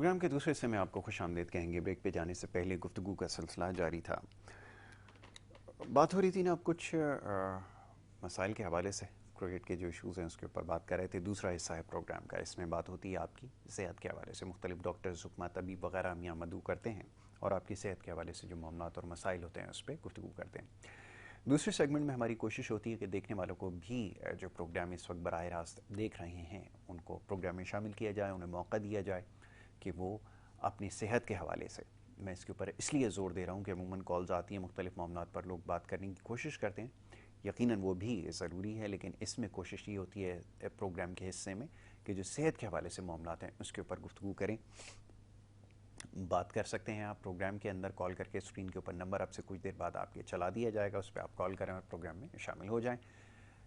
Programme के दूसरे हिस्से में आपको खुशामदीद कहेंगे। ब्रेक पे जाने से पहले गुफ्तगू का सिलसिला जारी था। बात हो रही थी ना, अब कुछ मसाइल के हवाले से क्रिकेट के जो इश्यूज़ हैं उसके ऊपर बात कर रहे थे। दूसरा हिस्सा है प्रोग्राम का, इसमें बात होती है आपकी सेहत के हवाले से। मुख्तलिफ डॉक्टर्स, हुक्मा, तबीब वगैरह हम यहाँ मदऊ करते हैं और आपकी सेहत के हवाले से जो मामलात और मसाइल होते हैं उस पर गुफ्तगू करते हैं। दूसरे सेगमेंट में हमारी कोशिश होती है कि देखने वालों को भी जो प्रोग्राम इस वक्त बराह रास्त देख रहे हैं उनको प्रोग्राम में शामिल किया जाए, उन्हें मौका दिया जाए कि वो अपनी सेहत के हवाले से, मैं इसके ऊपर इसलिए ज़ोर दे रहा हूँ कि अमूमन कॉल्स आती हैं, मुख्तलिफ मामलात पर लोग बात करने की कोशिश करते हैं। यकीनन वो भी ज़रूरी है, लेकिन इसमें कोशिश ये होती है प्रोग्राम के हिस्से में कि जो सेहत के हवाले से मामलात हैं उसके ऊपर गुफ्तगू करें। बात कर सकते हैं आप प्रोग्राम के अंदर कॉल करके। स्क्रीन के ऊपर नंबर आपसे कुछ देर बाद आपके चला दिया जाएगा, उस पर आप कॉल करें और प्रोग्राम में शामिल हो जाएं।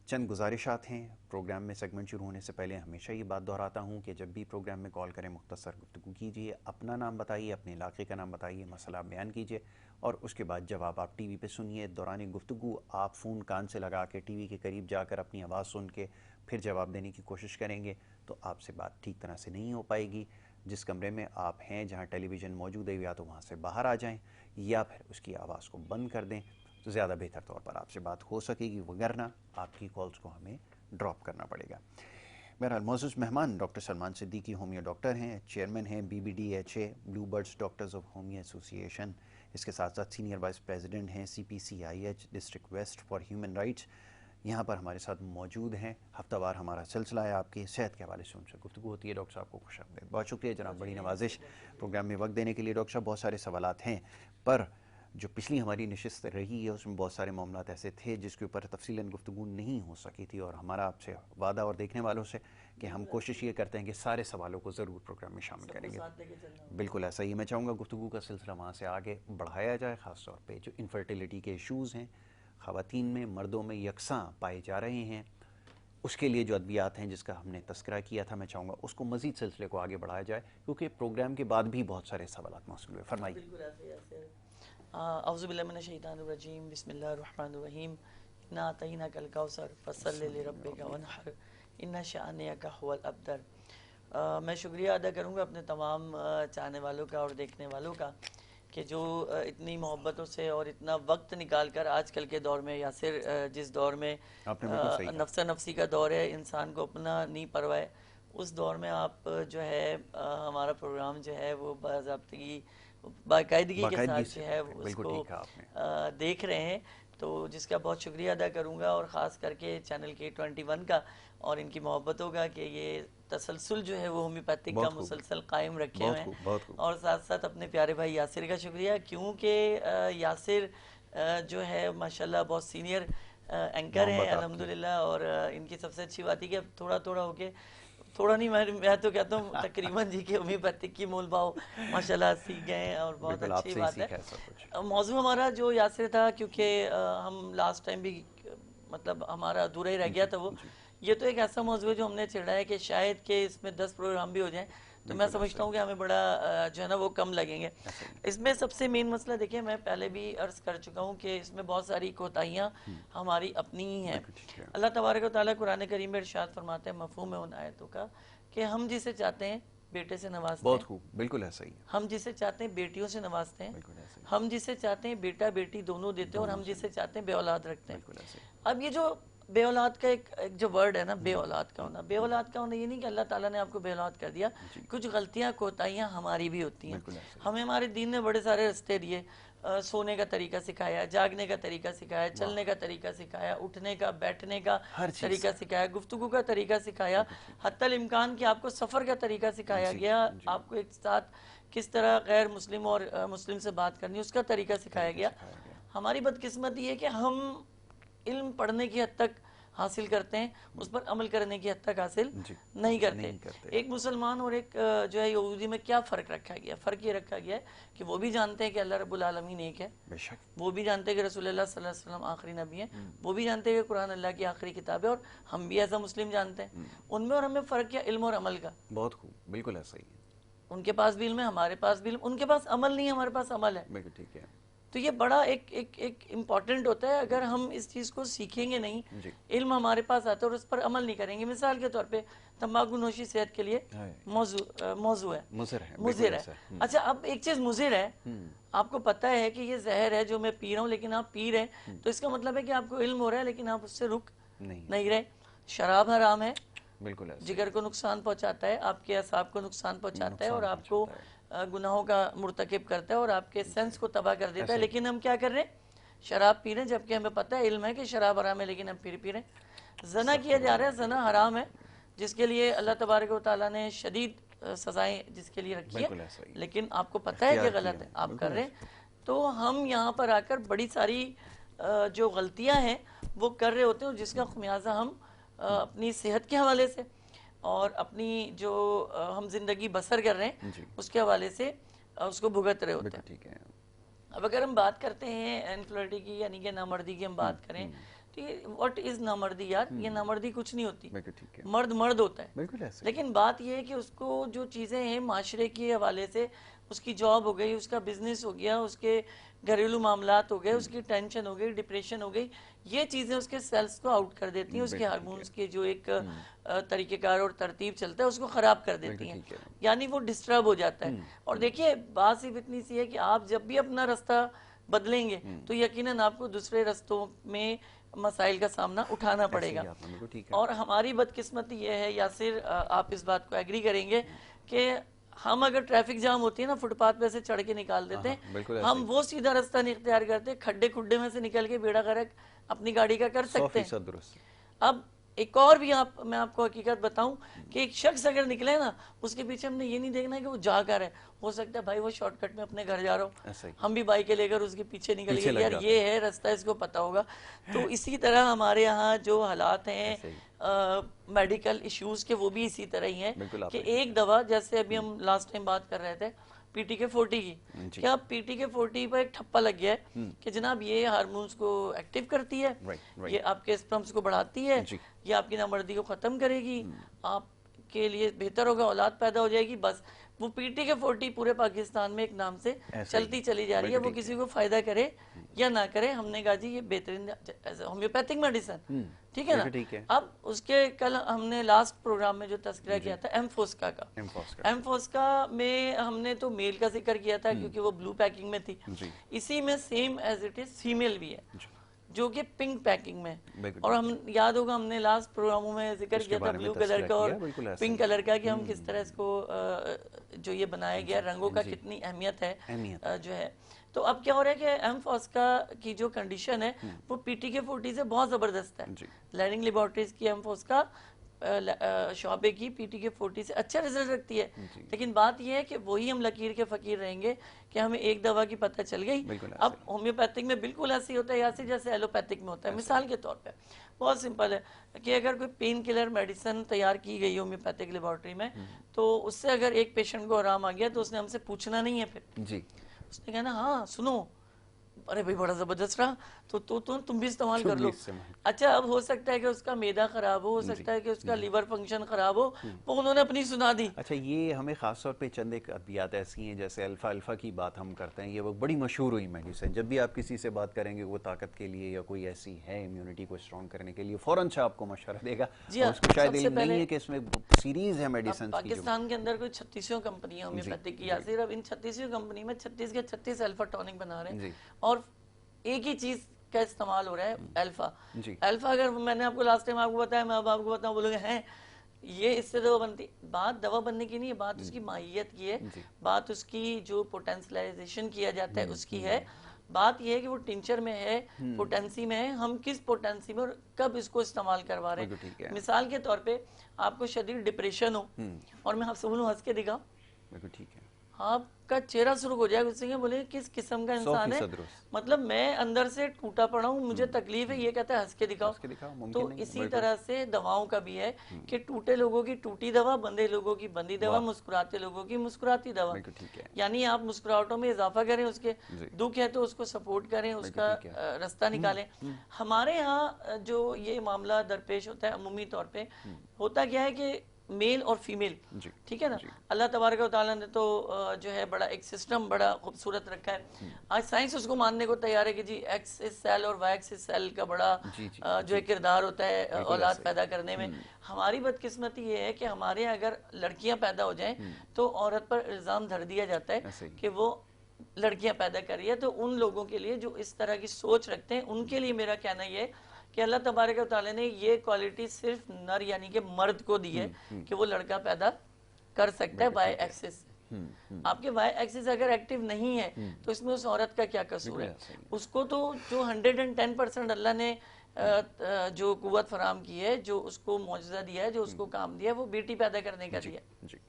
चंद गुजारिशात हैं। प्रोग्राम में सेगमेंट शुरू होने से पहले हमेशा ये बात दोहराता हूँ कि जब भी प्रोग्राम में कॉल करें मुख्तसर गुफ्तगू कीजिए, अपना नाम बताइए, अपने इलाके का नाम बताइए, मसला बयान कीजिए और उसके बाद जवाब आप टीवी पे सुनिए। दौरान गुफ्तगू आप फ़ोन कान से लगा के टीवी के करीब जाकर अपनी आवाज़ सुन के फिर जवाब देने की कोशिश करेंगे तो आपसे बात ठीक तरह से नहीं हो पाएगी। जिस कमरे में आप हैं जहाँ टेलीविज़न मौजूद है या तो वहाँ से बाहर आ जाएँ या फिर उसकी आवाज़ को बंद कर दें तो ज़्यादा बेहतर तौर पर आपसे बात हो सकेगी, वगरना आपकी कॉल्स को हमें ड्रॉप करना पड़ेगा। बहरहाल मौजूद मेहमान doctor Salman Siddiqui homeo doctor हैं, चेयरमैन हैं BBDHA blue birds doctors of homeo association. इसके साथ साथ सीनियर वाइस प्रेसिडेंट हैं CPCIH district west for human rights. यहाँ पर हमारे साथ मौजूद हैं। हफ्तावार हमारा सिलसिला है आपकी सेहत के हवाले से उनसे गुफ्तगू होती है। डॉक्टर साहब को खुशामदीद। बहुत शुक्रिया जनाब, बड़ी नवाजिश प्रोग्राम में वक्त देने के लिए। डॉक्टर साहब बहुत सारे सवालात हैं, पर जो पिछली हमारी नशिस्त रही है उसमें बहुत सारे मामलात ऐसे थे जिसके ऊपर तफसीलन गुफ्तगू नहीं हो सकी थी और हमारा आपसे वादा और देखने वालों से कि हम कोशिश ये करते हैं कि सारे सवालों को ज़रूर प्रोग्राम में शामिल करेंगे। बिल्कुल ऐसा ही मैं चाहूँगा गुफ्तगू का सिलसिला वहाँ से आगे बढ़ाया जाए। ख़ास तौर पर जो इनफर्टिलिटी के इशूज़ हैं ख़वातीन में मर्दों में यकसां पाए जा रहे हैं, उसके लिए जो अद्वियात हैं जिसका हमने तस्करा किया था, मैं चाहूँगा उसको मज़ीद सिलसिले को आगे बढ़ाया जाए क्योंकि प्रोग्राम के बाद भी बहुत सारे सवालात मौसूल हुए। फरमाइए। औज़ुबिल्लाहिमिनश्शैतानिर्रजीम बिस्मिल्लाहिर्रहमानिर्रहीम इन्ना अतैनाकल कौसर फसल्लि लिरब्बिका वनहर इन्ना शानिअका हुवल अब्तर। मैं शुक्रिया अदा करूँगा अपने तमाम चाहने वालों का और देखने वालों का कि जो इतनी मोहब्बतों से और इतना वक्त निकाल कर आजकल के दौर में यासिर जिस दौर में नफ्सा नफसी का दौर है, इंसान को अपना नहीं परवाह, उस दौर में आप जो है हमारा प्रोग्राम जो है वो बाज़ाब्तगी बाकायदगी के साथ जो है उसको देख रहे हैं, तो जिसका बहुत शुक्रिया अदा करूँगा और ख़ास करके चैनल K21 का और इनकी मोहब्बतों का कि ये तसलसल जो है वो होम्योपैथिक का मुसलसल कायम रखे हुए हैं। और साथ साथ अपने प्यारे भाई यासिर का शुक्रिया, क्योंकि यासिर जो है माशाल्लाह बहुत सीनियर एंकर हैं अल्हम्दुलिल्लाह। और इनकी सबसे अच्छी बात है कि अब थोड़ा थोड़ा होके, थोड़ा नहीं मैं तो कहता हूँ तकरीबन जी के होम्योपैथिक की मोल भाव माशाल्लाह सीख गए हैं और बहुत अच्छी बात है। मौजू हमारा जो यासिर था, क्योंकि हम लास्ट टाइम भी मतलब हमारा अधूरा ही रह गया था वो, ये तो एक ऐसा मौजू है जो हमने छिड़ा है कि शायद कि इसमें 10 प्रोग्राम भी हो जाएं तो मैं समझता हूँ कि हमें बड़ा जो है ना वो कम लगेंगे। इसमें सबसे मेन मसला देखिए, मैं पहले भी अर्ज़ कर चुका हूँ कि इसमें बहुत सारी कोताहियाँ हमारी अपनी ही हैं। अल्लाह तबारक व तआला कुरान करीम में इरशाद फरमाते हैं मफ़हूम है उन आयतों का कि हम जिसे चाहते हैं बेटे से नवाजते हैं। बहुत खूब, बिल्कुल ऐसा ही। हम जिसे चाहते हैं बेटियों से नवाजते हैं। हम जिसे चाहते हैं बेटा बेटी दोनों देते हैं और हम जिसे चाहते हैं बे औलाद रखते हैं। अब ये जो बे औलाद का एक जो वर्ड है ना, बे औलाद का होना, बे औलाद का होना ये नहीं कि अल्लाह ताला ने आपको बे औलाद कर दिया। कुछ गलतियाँ कोताहियाँ हमारी भी होती हैं। हमें हमारे दीन ने बड़े सारे रास्ते दिए, सोने का तरीका सिखाया, जागने का तरीका सिखाया, चलने का तरीका सिखाया, उठने का बैठने का तरीका सिखाया, गुफ्तगू का तरीका सिखाया, हत्तल इम्कान कि आपको सफ़र का तरीका सिखाया गया, आपको एक साथ किस तरह गैर मुस्लिम और मुस्लिम से बात करनी उसका तरीका सिखाया गया। हमारी बदकिस्मती है कि हम इल्म पढ़ने की हद तक हासिल करते हैं, उस पर अमल करने की हद तक हासिल नहीं करते। एक मुसलमान और एक जो है यहूदी में क्या फ़र्क रखा गया? फ़र्क ये रखा गया है कि वो भी जानते हैं कि अल्लाह रब्बुल आलमीन एक है, वो भी जानते हैं कि रसूलुल्लाह सल्लल्लाहु अलैहि वसल्लम आखिरी नबी हैं, वो भी जानते हैं कि कुरान अल्लाह की आखिरी किताब है, और हम भी ऐसा मुस्लिम जानते हैं। उनमें और हमें फ़र्क क्या? इल्म और अमल का। बहुत खूब, बिल्कुल ऐसा ही है। उनके पास भी इल्म है, हमारे पास भी इल्म, उनके पास अमल नहीं है, हमारे पास अमल है। बिल्कुल ठीक है। तो ये बड़ा एक इम्पॉर्टेंट होता है। अगर हम इस चीज़ को सीखेंगे नहीं, इल्म हमारे पास आता है और उस पर अमल नहीं करेंगे। मिसाल के तौर पे तंबाकू नोशी सेहत के लिए मौजू है, मुज़िर है। अच्छा, अब एक चीज़ मुज़िर है, आपको पता है कि ये जहर है जो मैं पी रहा हूँ, लेकिन आप पी रहे हैं, तो इसका मतलब है कि आपको इल्म हो रहा है लेकिन आप उससे रुक नहीं रहे। शराब हराम है, बिल्कुल जिगर को नुकसान पहुंचाता है, आपके असाब को नुकसान पहुंचाता है और आपको गुनाहों का मुर्तकिब करता है और आपके सेंस को तबाह कर देता है। लेकिन हम क्या कर रहे हैं, शराब पी रहे हैं, जबकि हमें पता है, इल्म है कि शराब हराम है, लेकिन हम फिर पी रहे हैं। जना किया जा रहा है, जना हराम है, जिसके लिए अल्लाह तबारक व तआला ने शदीद सजाएं जिसके लिए रखी है, लेकिन आपको पता है कि गलत है, आप कर रहे हैं। तो हम यहाँ पर आकर बड़ी सारी जो गलतियाँ हैं वो कर रहे होते हैं, और जिसका खुमियाजा हम अपनी सेहत के हवाले से और अपनी जो हम जिंदगी बसर कर रहे हैं उसके हवाले से उसको भुगत रहे होते हैं। ठीक है। अब अगर हम बात करते हैं इनफिनिटी की, यानी कि नामर्दी की हम बात करें, तो ये व्हाट इज नामर्दी यार, ये नामर्दी कुछ नहीं होती, मर्द मर्द होता है। लेकिन बात ये है कि उसको जो चीज़ें हैं माशरे के हवाले से, उसकी जॉब हो गई, उसका बिजनेस हो गया, उसके घरेलू मामलात हो गए, उसकी टेंशन हो गई, डिप्रेशन हो गई, ये चीज़ें उसके सेल्स को आउट कर देती हैं, उसके हार्मोन्स के जो एक तरीक़ेकार और तरतीब चलता है उसको ख़राब कर देती हैं, यानी वो डिस्टर्ब हो जाता है। और देखिए बात सिर्फ इतनी सी है कि आप जब भी अपना रास्ता बदलेंगे तो यकीनन आपको दूसरे रास्तों में मसाइल का सामना उठाना पड़ेगा। और हमारी बदकिस्मती ये है, यासिर आप इस बात को एग्री करेंगे कि हम अगर ट्रैफिक जाम होती है ना, फुटपाथ पे से चढ़ के निकाल देते हैं, हम वो सीधा रास्ता नहीं इख्तियार करते, खड्डे खुड्डे में से निकल के बेड़ा गर्क अपनी गाड़ी का कर सकते हैं। अब एक और भी मैं आपको हकीकत बताऊं कि एक शख्स अगर निकले ना, उसके पीछे हमने ये नहीं देखना है कि वो जा कर है, हो सकता है भाई वो शॉर्टकट में अपने घर जा रहा हो, हम भी बाइक लेकर उसके पीछे निकल गए, यार ये है रास्ता, इसको पता होगा। तो इसी तरह हमारे यहाँ जो हालात हैं मेडिकल इश्यूज के, वो भी इसी तरह ही हैं कि एक दवा, जैसे अभी हम लास्ट टाइम बात कर रहे थे PTK40 की, क्या PTK40 पर एक ठप्पा लग गया है कि जनाब ये हार्मोन्स को एक्टिव करती है, ये आपके स्पर्म्स को बढ़ाती है, ये आपकी नामर्दी को खत्म करेगी, आपके लिए बेहतर होगा, औलाद पैदा हो जाएगी। बस वो PTK40 पूरे पाकिस्तान में एक नाम से चलती चली जा रही है, वो किसी को फायदा करे या ना करे। हमने कहा जी ये बेहतरीन होम्योपैथिक मेडिसिन, ठीक है ना। अब उसके कल हमने लास्ट प्रोग्राम में जो तस्करा किया था एम्फोस्का का, एम्फोस्का में हमने तो मेल का जिक्र किया था क्योंकि वो ब्लू पैकिंग में थी, इसी में same as it is female भी है जो कि पिंक पैकिंग में। और हम याद होगा हमने लास्ट प्रोग्रामों में जिक्र किया था ब्लू कलर का और पिंक कलर का, कि हम किस तरह इसको जो ये बनाया गया रंगों का कितनी अहमियत है जो है। तो अब क्या हो रहा है कि एम्फोस्का की जो कंडीशन है वो PTK40 से बहुत ज़बरदस्त है। लैनिंग लेबोरेटरीज की एम्फोस्का शोबे की PTK40 से अच्छा रिजल्ट रखती है, लेकिन बात यह है कि वही हम लकीर के फकीर रहेंगे कि हमें एक दवा की पता चल गई। अब होम्योपैथिक में बिल्कुल ऐसे होता है यासी जैसे एलोपैथिक में होता है। मिसाल के तौर पे बहुत सिंपल है कि अगर कोई पेन किलर मेडिसिन तैयार की गई होम्योपैथिक लेबोरेटरी में, तो उससे अगर एक पेशेंट को आराम आ गया तो उसने हमसे पूछना नहीं है, फिर उसने कहना हाँ सुनो, अरे भाई बड़ा जबरदस्त रहा, तो तुम भी इस्तेमाल कर लो। अच्छा, अब हो सकता है कि उसका मैदा खराब हो सकता है कि उसका लीवर फंक्शन खराब हो, वो उन्होंने अपनी सुना दी। अच्छा, ये हमें खास तौर पे चंद एक अद्वियात ऐसी हैं, जैसे अल्फा की बात हम करते हैं, ये वो बड़ी मशहूर हुई मेडिसिन, जब भी आप किसी से बात करेंगे वो ताकत के लिए या कोई ऐसी है इम्यूनिटी को स्ट्रॉन्ग करने के लिए फौरन से आपको मशवरा देगा। उसको शायद इल्म नहीं है कि इसमें सीरीज है मेडिसिन। पाकिस्तान के अंदर कोई 36 कंपनी है होम्योपैथिक की, या सिर्फ अब इन 36 कंपनी में 36 के 36 अल्फा टॉनिक बना रहे हैं और एक ही चीज का इस्तेमाल हो रहा है, अल्फा। अगर मैंने आपको लास्ट टाइम आपको बताया, मैं अब आपको बताऊं, बोलोगे हैं ये इससे दवा बनती, बात दवा बनने की नहीं है, बात उसकी माहियत की है, बात उसकी जो पोटेंशियलाइजेशन किया जाता है उसकी है। बात यह है कि वो टिंचर में है, पोटेंसी में है, हम किस पोटेंसी में और कब इसको इस्तेमाल करवा रहे हैं। मिसाल के तौर पे आपको शदीद डिप्रेशन हो और मैं आपसे बोलूं हंस के दिखाओ, ठीक है, आपका चेहरा शुरू हो जाएगा उससे, बोले किस किस्म का इंसान है, मतलब मैं अंदर से टूटा पड़ा हूँ, मुझे तकलीफ है, ये कहता है हंस के दिखाओ। तो इसी तरह से दवाओं का भी है कि टूटे लोगों की टूटी दवा, बंधे लोगों की बंधी दवा, मुस्कुराते लोगों की मुस्कुराती दवा। यानी आप मुस्कुराहटों में इजाफा करें, उसके दुख है तो उसको सपोर्ट करें, उसका रास्ता निकालें। हमारे यहाँ जो ये मामला दरपेश होता है अमूमी तौर पर, होता क्या है कि मेल और फीमेल, जी ठीक है ना। जी अल्लाह तबारक व तआला ने तो जो है बड़ा एक सिस्टम बड़ा खूबसूरत रखा है। आज साइंस उसको मानने को तैयार है कि जी एक्स इस सेल और वाई एक्स इस सेल का बड़ा जी जी जो जी है किरदार होता है बिल्कुल औलाद ऐसे पैदा करने में। हमारी बदकिस्मती ये है कि हमारे यहाँ अगर लड़कियां पैदा हो जाएं तो औरत पर इल्ज़ाम धर दिया जाता है ऐसे ही कि वो लड़कियां पैदा कर रही है। तो उन लोगों के लिए जो इस तरह की सोच रखते हैं उनके लिए मेरा कहना ये है कि अल्लाह तबारक व तआला ने ये क्वालिटी सिर्फ नर यानी कि मर्द को दी है कि वो लड़का पैदा कर सकता है बिल्कुल वाई ठीक है एक्सिस। आपके वाई एक्सिस अगर एक्टिव नहीं है तो इसमें उस औरत का क्या कसूर बिल्कुल है? ऐसे ही उसको तो जो 110% अल्लाह ने जो कुव्वत फराम की है, जो उसको मौजज़ा दिया है, जो उसको काम दिया है, वो बेटी पैदा करने का जी दिया है। जी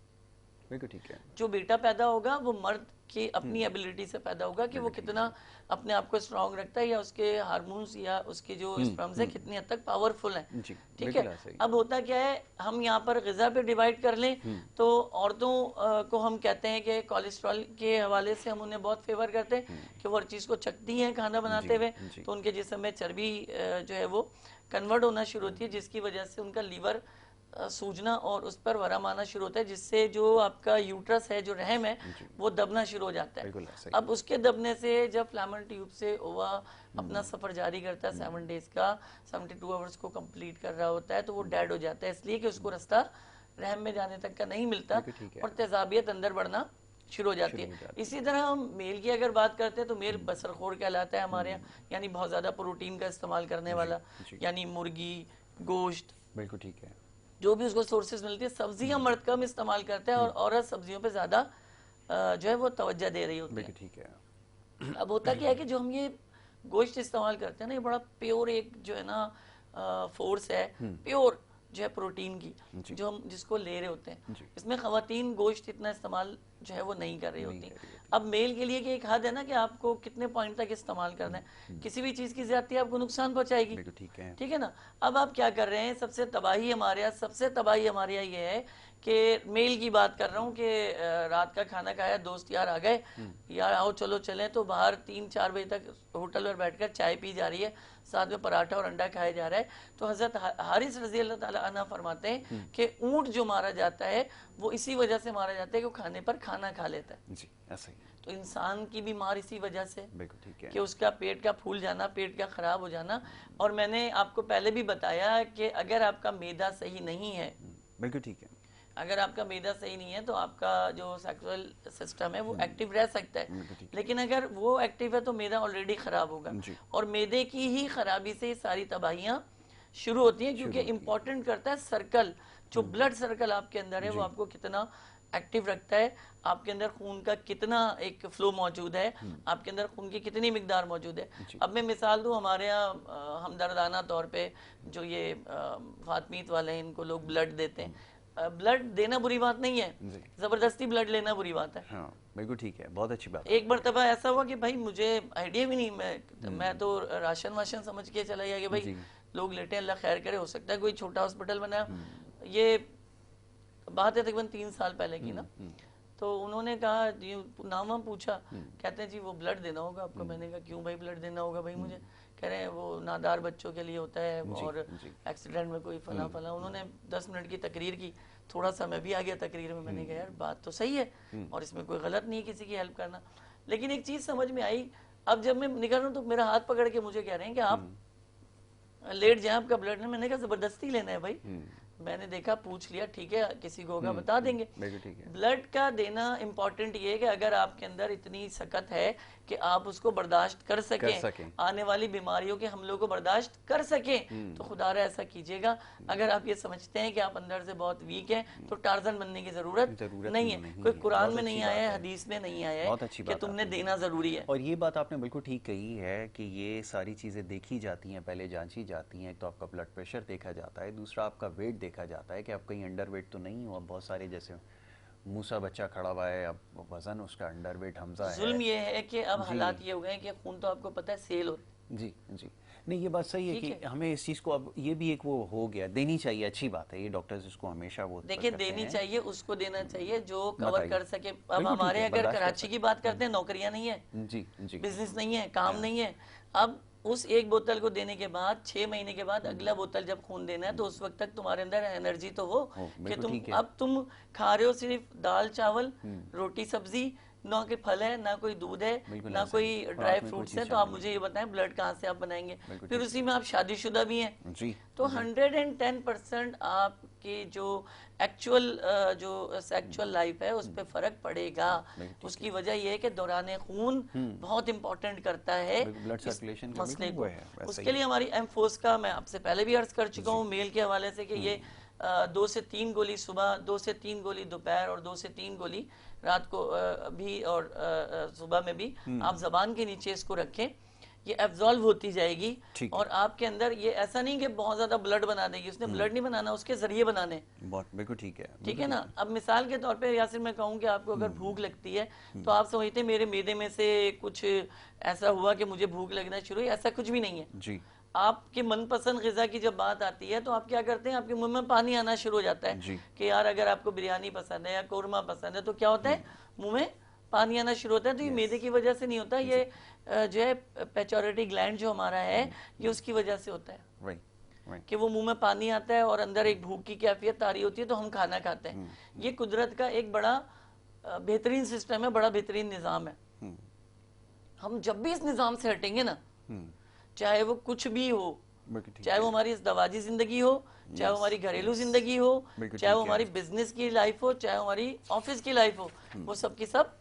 बिल्कुल ठीक है जो बेटा पैदा होगा वो मर्द की अपनी एबिलिटी से पैदा होगा कि वो कितना अपने आप को स्ट्रांग रखता है या उसके हार्मोन्स या उसके जो स्पर्म्स है कितनी हद तक पावरफुल हैं। जी ठीक है। बिल्कुल ऐसे ही अब होता क्या है, हम यहाँ पर ग़िज़ा पे डिवाइड कर लें तो औरतों को हम कहते हैं कि कोलेस्ट्रॉल के हवाले से हम उन्हें बहुत फेवर करते हैं कि वो हर चीज़ को चखती हैं खाना बनाते हुए, जी तो उनके जिस्म में चर्बी जो है वो कन्वर्ट होना शुरू होती है, जिसकी वजह से उनका लीवर सूजना और उस पर वरम आना शुरू होता है, जिससे जो आपका यूट्रस है, जो रहम है, वो दबना शुरू हो जाता है। बिल्कुल ऐसे ही अब उसके दबने से जब फ्लैमन ट्यूब से ओवा अपना सफ़र जारी करता है 7 डेज़ का, 72 आवर्स को कंप्लीट कर रहा होता है, तो वो डेड हो जाता है, इसलिए कि उसको रास्ता रहम में जाने तक का नहीं मिलता बिल्कुल ठीक है और तेजाबियत अंदर बढ़ना शुरू हो जाती शुरू हो है। जाती इसी तरह हम मेल की अगर बात करते हैं तो मेल बसरखोर कहलाता है हमारे यहाँ, यानी बहुत ज़्यादा प्रोटीन का इस्तेमाल करने वाला, जी यानी मुर्गी, गोश्त, बिल्कुल ठीक है जो भी उसको सोर्सेज मिलती है। सब्जियां मर्द कम इस्तेमाल करते हैं और औरत सब्जियों पे ज़्यादा जो है वो तवज्जो दे रही होती है। बिल्कुल ठीक है अब होता क्या है कि जो हम ये गोश्त इस्तेमाल करते हैं ना, ये बड़ा प्योर एक जो है ना फोर्स है, प्योर जो है प्रोटीन की, जी जो हम जिसको ले रहे होते हैं। जी इसमें खवातीन गोश्त इतना इस्तेमाल जो है वो नहीं कर रही नहीं होती। कर रही होती अब मेल के लिए कि एक हद है ना कि आपको कितने पॉइंट तक इस्तेमाल करना है। किसी भी चीज़ की ज्यादती आपको नुकसान पहुंचाएगी, बिल्कुल ठीक है ठीक है ना। अब आप क्या कर रहे हैं, सबसे तबाही हमारे यहाँ, सबसे तबाही हमारे यहाँ ये है कि मेल की बात कर रहा हूँ कि रात का खाना खाया, दोस्त यार आ गए, यार आओ चलो चलें, तो बाहर 3-4 बजे तक होटल पर बैठकर चाय पी जा रही है, साथ में पराठा और अंडा खाया जा रहा है। तो हज़रत हारिस रज़ी अल्लाह ताला अन्हा फरमाते हैं कि ऊँट जो मारा जाता है वो इसी वजह से मारा जाता है कि वो खाने पर खाना खा लेता है। जी ऐसे ही तो इंसान की भी मार इसी वजह से बिल्कुल ठीक है कि उसका पेट का फूल जाना, पेट का ख़राब हो जाना। और मैंने आपको पहले भी बताया कि अगर आपका मैदा सही नहीं है, बिल्कुल ठीक है अगर आपका मैदा सही नहीं है तो आपका जो सेक्सुअल सिस्टम है वो एक्टिव रह सकता है, बिल्कुल ठीक लेकिन अगर वो एक्टिव है तो मैदा ऑलरेडी ख़राब होगा। जी और मैदे की ही खराबी से ये सारी तबाहियाँ शुरू होती हैं, क्योंकि इम्पोर्टेंट करता है सर्कल, जो ब्लड सर्कल आपके अंदर है वो आपको कितना एक्टिव रखता है, आपके अंदर खून का कितना एक फ्लो मौजूद है, आपके अंदर खून की कितनी मिकदार मौजूद है। अब मैं मिसाल दूं, हमारे यहाँ हमदर्दाना तौर पे जो ये फातमीत वाले हैं, इनको लोग ब्लड देते हैं। ब्लड देना बुरी बात नहीं है, जी ज़बरदस्ती ब्लड लेना बुरी बात है। हाँ बिल्कुल ठीक है बहुत अच्छी बात एक मरतबा ऐसा हुआ कि भाई मुझे आइडिया भी नहीं, मैं तो राशन वाशन समझ के चला गया कि भाई जी लोग लेटे, अल्लाह खैर करे, हो सकता है कोई छोटा हॉस्पिटल बनाया। ये बात है तकरीबन 3 साल पहले की ना। तो उन्होंने कहा, ये नाम वाम पूछा, कहते हैं जी वो ब्लड देना होगा आपको। मैंने कहा क्यों भाई ब्लड देना होगा भाई मुझे? कह रहे हैं वो नादार बच्चों के लिए होता है और एक्सीडेंट में कोई फला फला। उन्होंने 10 मिनट की तकरीर की, थोड़ा सा मैं भी आ गया तकरीर में। मैंने कहा यार बात तो सही है और इसमें कोई गलत नहीं है किसी की हेल्प करना, लेकिन एक चीज़ समझ में आई। अब जब मैं निकल रहा हूँ तो मेरा हाथ पकड़ के मुझे कह रहे हैं कि आप लेट जाए, आपका ब्लड नहीं। मैंने कहा ज़बरदस्ती लेना है भाई? मैंने देखा, पूछ लिया, ठीक है किसी को होगा बता देंगे। ठीक है ब्लड का देना इम्पोर्टेंट ये है कि अगर आपके अंदर इतनी सकत है कि आप उसको बर्दाश्त कर सकें, आने वाली बीमारियों के हमलों को बर्दाश्त कर सकें, तो खुदारा ऐसा कीजिएगा। अगर आप ये समझते हैं कि आप अंदर से बहुत वीक हैं तो टार्जन बनने की जरूरत नहीं है। कोई कुरान में नहीं आया है, हदीस में नहीं आया है कि तुमने देना जरूरी है। और ये बात आपने बिल्कुल ठीक कही है कि ये सारी चीज़ें देखी जाती हैं, पहले जांची जाती हैं। एक तो आपका ब्लड प्रेशर देखा जाता है, दूसरा आपका वेट देखा जाता है कि आप कहीं अंडर वेट तो नहीं हो। अब बहुत सारे जैसे मूसा बच्चा खड़ा हुआ है, अब वजन उसका अंडर वेट हमजा है। जुल्म ये है कि अब हालात ये हो गए कि खून तो आपको पता है सेल हो। जी जी नहीं ये बात सही है कि हमें इस चीज़ को अब ये भी एक वो हो गया, देनी चाहिए, अच्छी बात है। ये डॉक्टर्स इसको हमेशा वो देखिए देनी चाहिए, उसको देना चाहिए जो कवर कर सके। अब हमारे अगर कराची की बात करते हैं, नौकरियां नहीं है, जी जी बिजनेस नहीं है, काम नहीं है। अब उस एक बोतल को देने के बाद 6 महीने के बाद अगला बोतल जब खून देना है तो उस वक्त तक तुम्हारे अंदर एनर्जी तो हो कि बिल्कुल ठीक है। अब तुम खा रहे हो सिर्फ दाल चावल रोटी सब्जी, ना कोई फल है, ना कोई दूध है, बिल्कुल ना ऐसा कोई ही। और ड्राई आप में कोई फ्रूट्स चीज़ है, तो आप शामिल मुझे ये बताएं ब्लड कहाँ से आप बनाएंगे। बिल्कुल फिर ठीक उसी में आप शादीशुदा भी हैं जी तो 110% आपकी जो एक्चुअल जो सेक्सुअल लाइफ है उस पर फर्क पड़ेगा। बिल्कुल उसकी वजह यह है कि दौरान खून बहुत इंपॉर्टेंट करता है ब्लड इस सर्कुलेशन का मसले बिल्कुल को। वो है वैसा उसके ही। लिए हमारी एमफोस का मैं आपसे पहले भी अर्ज कर चुका हूँ मेल के हवाले से कि ये 2 से 3 गोली सुबह, 2 से 3 गोली दोपहर और 2 से 3 गोली रात को भी और सुबह में भी आप जबान के नीचे इसको रखें, ये एब्जॉल्व होती जाएगी। ठीक है। और आपके अंदर ये ऐसा नहीं कि बहुत ज्यादा ब्लड बना देगी, उसने ब्लड नहीं बनाना, उसके जरिए बनाने। बहुत बिल्कुल ठीक है। ठीक बिल्कुल है ना। अब मिसाल के तौर पे यासिर मैं कहूँ कि आपको अगर भूख लगती है तो आप समझते हैं मेरे मैदे में से कुछ ऐसा हुआ कि मुझे भूख लगना शुरू हुई, ऐसा कुछ भी नहीं है। जी आपके मनपसंद ग़िज़ा की जब बात आती है तो आप क्या करते हैं, आपके मुंह में पानी आना शुरू हो जाता है जी कि यार अगर आपको बिरयानी पसंद है या कौरमा पसंद है तो क्या होता है, मुंह में पानी आना शुरू होता है। तो ये मैदे की वजह से नहीं होता, ये जो है पेचोरिटी ग्लैंड जो हमारा है ये उसकी वजह से होता है राइट राइट कि वो मुंह में पानी आता है और अंदर एक भूख की कैफियत तारी होती है तो हम खाना खाते हैं। ये कुदरत का एक बड़ा बेहतरीन सिस्टम है, बड़ा बेहतरीन निज़ाम है। हम जब भी इस निज़ाम से हटेंगे ना, चाहे वो कुछ भी हो, बिल्कुल ठीक चाहे वो है। हमारी इस दवाजी जिंदगी हो, चाहे वो हमारी घरेलू जिंदगी हो, बिल्कुल चाहे वो ठीक है। हमारी बिजनेस की लाइफ हो, चाहे वो हमारी ऑफिस की लाइफ हो, वो सब की सब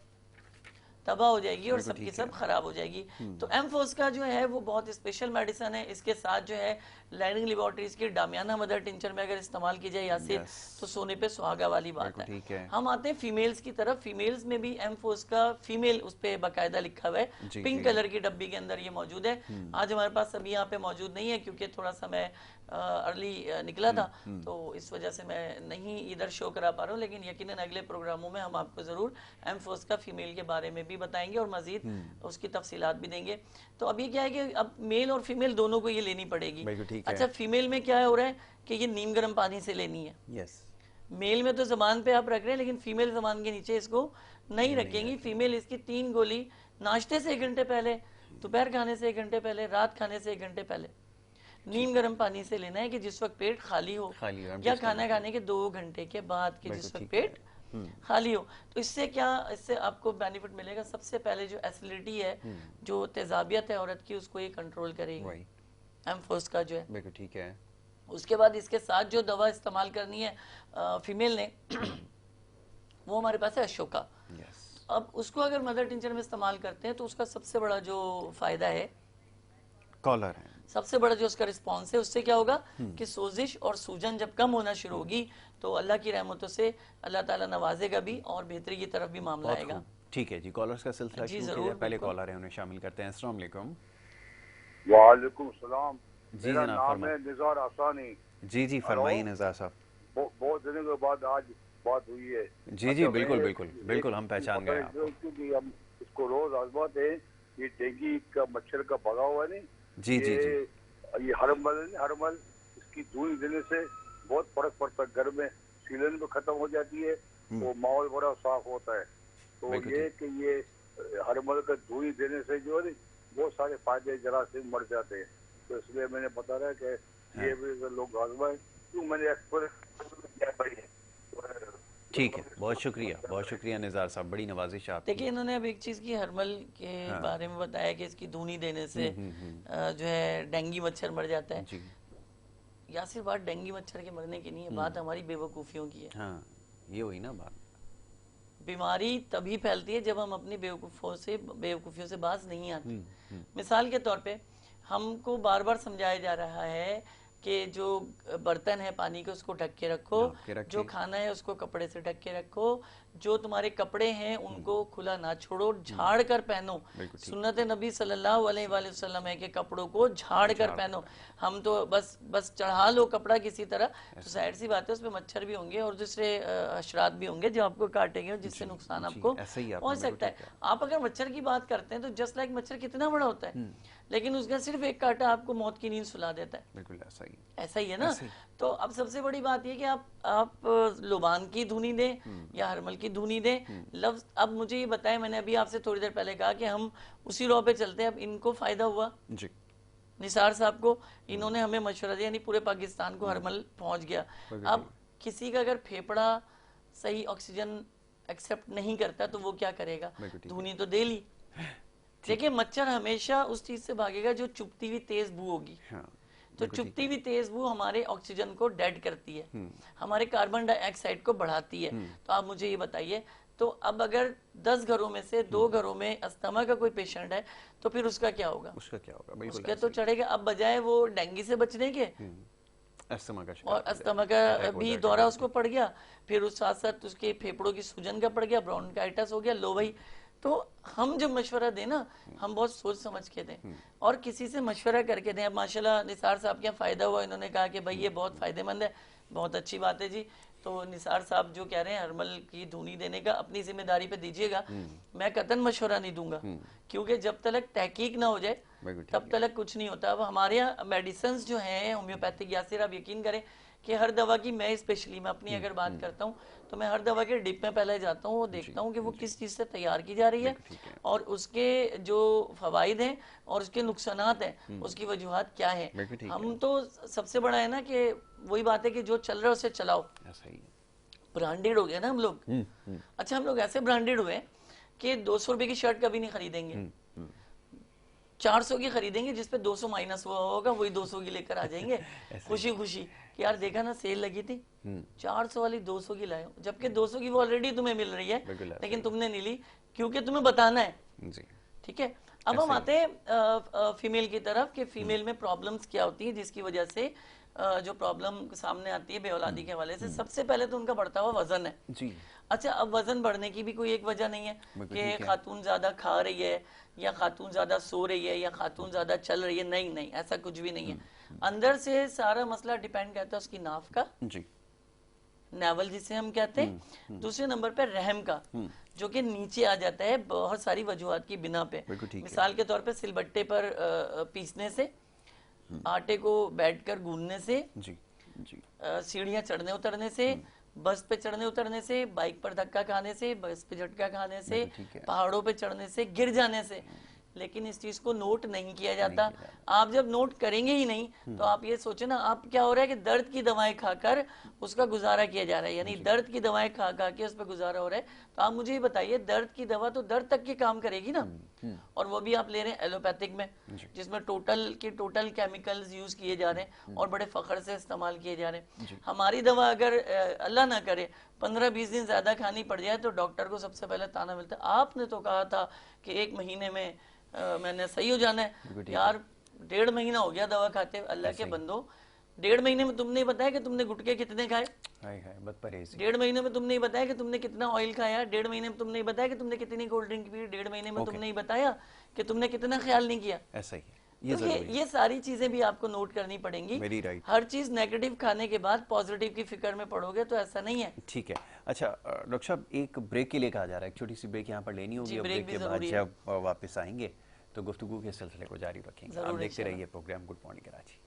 तबाह हो जाएगी और बिल्कुल सबकी ठीक सब है। खराब हो जाएगी। तो एमफोस का जो है वो बहुत स्पेशल मेडिसिन है। इसके साथ जो है लैंडिंग लेबोरेटरीज की डामियाना मदर टिंचर में अगर इस्तेमाल की जाए यासिर Yes. तो सोने पे सुहागा वाली बात बिल्कुल ठीक है। हम आते हैं फीमेल्स की तरफ। फीमेल्स में भी एमफोस का फीमेल उस पर बाकायदा लिखा हुआ है, जी, पिंक जी। कलर की डब्बी के अंदर ये मौजूद है। आज हमारे पास अभी यहाँ पे मौजूद नहीं है क्योंकि थोड़ा सा मैं अर्ली निकला था तो इस वजह से मैं नहीं इधर शो करा पा रहा हूँ, लेकिन यकीनन अगले प्रोग्रामों में हम आपको ज़रूर एमफोस का फीमेल के बारे में भी बताएंगे और मजीद उसकी तफसीलात भी देंगे। तो अब ये क्या है कि अब मेल और फीमेल दोनों को ये लेनी पड़ेगी। बिल्कुल ठीक है। अच्छा, फीमेल में क्या हो रहा है कि ये नीम गर्म पानी से लेनी है। यस मेल में तो जबान पे आप रख रहे हैं लेकिन फीमेल जबान के नीचे इसको नहीं रखेंगी। फीमेल इसकी 3 गोली नाश्ते से 1 घंटे पहले, दोपहर खाने से 1 घंटे पहले, रात खाने से 1 घंटे पहले नीम गर्म पानी से लेना है कि जिस वक्त पेट खाली हो खाली हो, या खाना खाने के 2 घंटे के बाद के जिस वक्त पेट खाली हो। तो इससे क्या, इससे आपको बेनिफिट मिलेगा। सबसे पहले जो एसिडिटी है, जो तेजाबियत है औरत की, उसको ये कंट्रोल करेगी एमफोस का जो है। बिल्कुल ठीक है। उसके बाद इसके साथ जो दवा इस्तेमाल करनी है फीमेल ने वो हमारे पास है अशोका। यस अब उसको अगर मदर टिंचर में इस्तेमाल करते हैं तो उसका सबसे बड़ा जो फायदा है, कॉलर है। सबसे बड़ा जो उसका रिस्पॉन्स है, उससे क्या होगा कि सोजिश और सूजन जब कम होना शुरू होगी तो अल्लाह की रहमतों से अल्लाह ताला नवाजेगा भी और बेहतरी की तरफ भी मामला बहुत आएगा। खूब। ठीक है जी, कॉलर्स का सिलसिला जी, शुरू किया जरूर, जाए। पहले बिल्कुल। कॉलर है, उन्हें शामिल करते हैं। अस्सलाम वालेकुम। वालेकुम सलाम। जी मेरा जनाब, नाम फरमाइए। है निज़ार आसानी। जी जी फरमाइए निज़ार साहब। बहुत दिनों के बाद आज बात हुई है। जी जी बिल्कुल बिल्कुल बिल्कुल, हम पहचान गए आपको। क्योंकि हम इसको रोज आजमाते हैं। ये डेंगू का मच्छर का भगा हुआ है नहीं, जी जी जी ये हरमल इसकी दूरी देने से बहुत फर्क पड़ता है। घर में सीलन भी खत्म हो जाती है, वो माहौल बड़ा साफ होता है। तो बिल्कुल ये कि ये हरमल का दूरी देने से जो है बहुत सारे फायदे जरासीम मर जाते हैं। तो इसलिए मैंने बता रहा है कि ये भी अगर लोग आजमाएं, क्यों मैंने एक्सपीरियंस। ठीक है, बहुत शुक्रिया निज़ार साहब, बड़ी नवाजिश आप। देखिए, इन्होंने अब एक चीज़ की हरमल के बारे में बताया कि इसकी धूनी देने से जो है डेंगू मच्छर मर जाता है। जी यासिर, बात डेंगू मच्छर के मरने की नहीं है, बात हमारी बेवकूफ़ियों की है। हाँ, ये हुई ना बात। बीमारी तभी फैलती है जब हम अपनी बेवकूफ़ियों से बाज नहीं आते। मिसाल के तौर पे हमको बार बार समझाया जा रहा है कि जो बर्तन है पानी के उसको ढक के रखो, जो खाना है उसको कपड़े से ढक के रखो, जो तुम्हारे कपड़े हैं उनको खुला ना छोड़ो, झाड़ कर पहनो। सुन्नत नबी सल्लल्लाहु अलैहि वसल्लम है कि कपड़ों को झाड़ कर पहनो। हम तो बस चढ़ा लो कपड़ा किसी तरह, तो जाहिर सी बात है उसमें मच्छर भी होंगे और दूसरे अशरात भी होंगे जो आपको काटेंगे और जिससे नुकसान आपको पहुंच सकता है। आप अगर मच्छर की बात करते हैं तो जस्ट लाइक मच्छर कितना बड़ा होता है, लेकिन उसका सिर्फ एक काटा आपको मौत की नींद सुला देता है। बिल्कुल ऐसा ही है ना। तो अब सबसे बड़ी बात यह कि आप लुबान की धुनी दें या हरमल की धुनी दें। लफ्ज अब मुझे ये बताएं, मैंने अभी आपसे थोड़ी देर पहले कहा कि हम उसी रॉ पे चलते हैं। अब इनको फायदा हुआ जी, निसार साहब को, इन्होंने हमें मशवरा दिया, यानी पूरे पाकिस्तान को हरमल पहुंच गया। अब किसी का अगर फेफड़ा सही ऑक्सीजन एक्सेप्ट नहीं करता तो वो क्या करेगा, धुनी तो दे ली। देखिए मच्छर हमेशा उस चीज से भागेगा जो चुभती हुई तेज बू होगी। तो चुभती हुई तेज बू हमारे ऑक्सीजन को डेड करती है, हमारे कार्बन डाइऑक्साइड को बढ़ाती है। तो आप मुझे ये बताइए, तो अब अगर 10 घरों में से 2 घरों में अस्थमा का कोई पेशेंट है तो फिर उसका क्या होगा? उसका क्या होगा? बिल्कुल उसका तो चढ़ेगा। अब बजाय वो डेंगू से बचने के अस्थमा का और अस्थमा का भी दौरा उसको पड़ गया, फिर उस साथ साथ उसके फेफड़ों की सूजन का पड़ गया, ब्रोंकाइटिस हो गया। लो भाई, तो हम जब मशवरा दें ना, हम बहुत सोच समझ के दें और किसी से मशवरा करके दें। अब माशाल्लाह निसार साहब क्या फ़ायदा हुआ, इन्होंने कहा कि भाई ये बहुत फ़ायदेमंद है, बहुत अच्छी बात है जी। तो निसार साहब जो कह रहे हैं हरमल की धुनी देने का अपनी जिम्मेदारी पे दीजिएगा, मैं कतन मशवरा नहीं दूंगा, क्योंकि जब तक तहकीक ना हो जाए तब तक कुछ नहीं होता। अब हमारे यहाँ मेडिसिन जो हैं होम्योपैथिक, यासिर आप यकीन करें कि हर दवा की, मैं स्पेशली मैं अपनी अगर बात करता हूँ तो मैं हर दवा के डिप में पहले जाता हूँ, वो देखता हूँ कि वो किस चीज़ से तैयार की जा रही है और उसके जो फवाइद हैं और उसके नुकसानात हैं, उसकी वजूहात क्या है। हम तो सबसे बड़ा है ना कि वही बात है कि जो चल रहा है उसे चलाओ। ब्रांडेड हो गया ना हम लोग। अच्छा, हम लोग ऐसे ब्रांडेड हुए कि 200 रुपए की शर्ट कभी नहीं खरीदेंगे, 400 की खरीदेंगे जिसपे 200 माइनस हुआ होगा, वही 200 की लेकर आ जाएंगे खुशी खुशी कि यार देखा ना सेल लगी थी, 400 वाली 200 की लाए, जबकि 200 की वो ऑलरेडी तुम्हें मिल रही है लेकिन तुमने नहीं ली क्योंकि तुम्हें बताना है। ठीक है, अब हम आते हैं फीमेल की तरफ कि फीमेल में प्रॉब्लम्स क्या होती है जिसकी वजह से जो प्रॉब्लम सामने आती है बेऔलादी के हवाले से। सबसे पहले तो उनका बढ़ता हुआ वजन है जी। अच्छा, अब वजन बढ़ने की भी कोई एक वजह नहीं है कि खातून ज्यादा खा रही है या खातून ज्यादा सो रही है या खातून ज्यादा चल रही है, नहीं नहीं, ऐसा कुछ भी नहीं है। अंदर से सारा मसला डिपेंड करता है उसकी नाफ का जी, नेवल जिसे हम कहते हैं। दूसरे नंबर पर रहम का, जो कि नीचे आ जाता है बहुत सारी वजूहात की बिना पे। मिसाल के तौर पे सिलबट्टे पर पीसने से, आटे को बैठकर गूंदने से, सीढ़ियां चढ़ने उतरने से, बस पे चढ़ने उतरने से, बाइक पर धक्का खाने से, बस पे झटका खाने से, पहाड़ों पे चढ़ने से, गिर जाने से। लेकिन इस चीज को नोट नहीं किया जाता। आप जब नोट करेंगे ही नहीं तो आप ये सोचे ना, आप क्या हो रहा है कि दर्द की दवाएं खाकर उसका गुजारा किया जा रहा है, यानी दर्द की दवाएं खा खा के उस पर गुजारा हो रहा है। तो आप मुझे ये बताइए, दर्द की दवा तो दर्द तक की काम करेगी ना, और वो भी आप ले रहे हैं एलोपैथिक में, जिसमें टोटल केमिकल्स यूज किए जा रहे हैं और बड़े फख्र से इस्तेमाल किए जा रहे हैं। हमारी दवा अगर अल्लाह ना करे 15-20 दिन ज्यादा खानी पड़ जाए तो डॉक्टर को सबसे पहले ताना मिलता है, आपने तो कहा था कि 1 महीने में मैंने सही हो जाना है। यार 1.5 महीना हो गया दवा खाते। अल्लाह के बंदो, 1.5 महीने में तुमने बताया कि तुमने गुटके कितने खाए, 1.5 महीने में तुमने बताया कि तुमने कितना ऑयल खाया, 1.5 महीने में तुमने बताया कि तुमने कितनी कोल्ड ड्रिंक पी, 1.5 महीने में तुमने बताया कि तुमने कितना ख्याल नहीं किया। ऐसा ही है। ये सारी चीजें भी आपको नोट करनी पड़ेंगी। हर चीज नेगेटिव खाने के बाद पॉजिटिव की फिक्र में पड़ोगे तो ऐसा नहीं है। ठीक है। अच्छा डॉक्टर साहब, एक ब्रेक के लिए कहा जा रहा है, एक छोटी सी ब्रेक यहाँ पर लेनी होगी। ब्रेक के बाद जब वापस आएंगे तो गुफ्तगू के सिलसिले को जारी रखेंगे। आप देखते रहिए program good morning Karachi.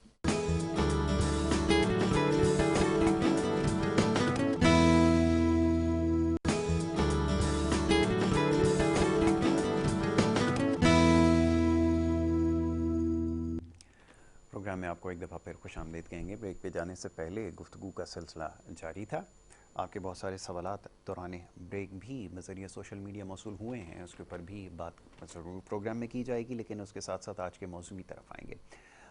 Program में आपको एक दफ़ा फिर खुश आमदीद कहेंगे। ब्रेक पे जाने से पहले गुफ्तगू का सिलसिला जारी था। आपके बहुत सारे सवालात दौरान ब्रेक भी बज़रिए सोशल मीडिया मौसूल हुए हैं, उसके ऊपर भी बात ज़रूर प्रोग्राम में की जाएगी, लेकिन उसके साथ साथ आज के मौजू की तरफ आएंगे।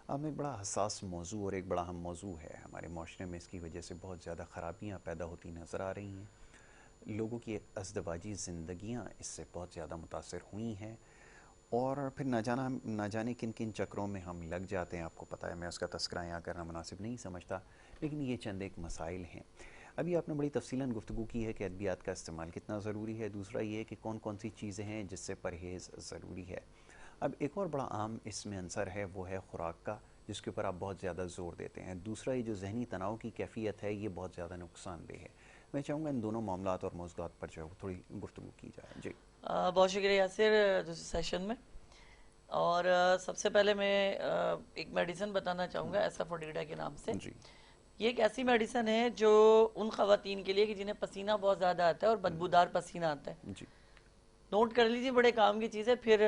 अब एक बड़ा हसास मौजू और एक बड़ा अहम मौजू है हमारे माशरे में, इसकी वजह से बहुत ज़्यादा ख़राबियाँ पैदा होती नज़र आ रही हैं। लोगों की अज़दवाजी ज़िंदगियाँ इससे बहुत ज़्यादा मुतासर हुई हैं और फिर ना जाने किन किन चक्रों में हम लग जाते हैं। आपको पता है, मैं उसका तस्करा यहाँ करना मुनासिब नहीं समझता, लेकिन ये चंद एक मसाइल हैं। अभी आपने बड़ी तफसीलन गुफ्तगू की है कि अद्वियात का इस्तेमाल कितना ज़रूरी है। दूसरा ये कि कौन कौन सी चीज़ें हैं जिससे परहेज़ ज़रूरी है। अब एक और बड़ा आम इसमें अंसर है, वो है ख़ुराक का, जिसके ऊपर आप बहुत ज़्यादा ज़ोर देते हैं। दूसरा ये जो जहनी तनाव की कैफियत है, ये बहुत ज़्यादा नुकसानदेह है। मैं चाहूँगा इन दोनों मामलात और मौज़ूआत पर जो थोड़ी गुफ्तगू की जाए। जी बहुत शुक्रिया यासिर दूसरे सेशन में। और सबसे पहले मैं एक मेडिसिन बताना चाहूँगा एसाफोटिडा के नाम से जी। ये एक ऐसी मेडिसिन है जो उन ख़वातीन के लिए कि जिन्हें पसीना बहुत ज़्यादा आता है और बदबूदार पसीना आता है जी। नोट कर लीजिए, बड़े काम की चीज़ है, फिर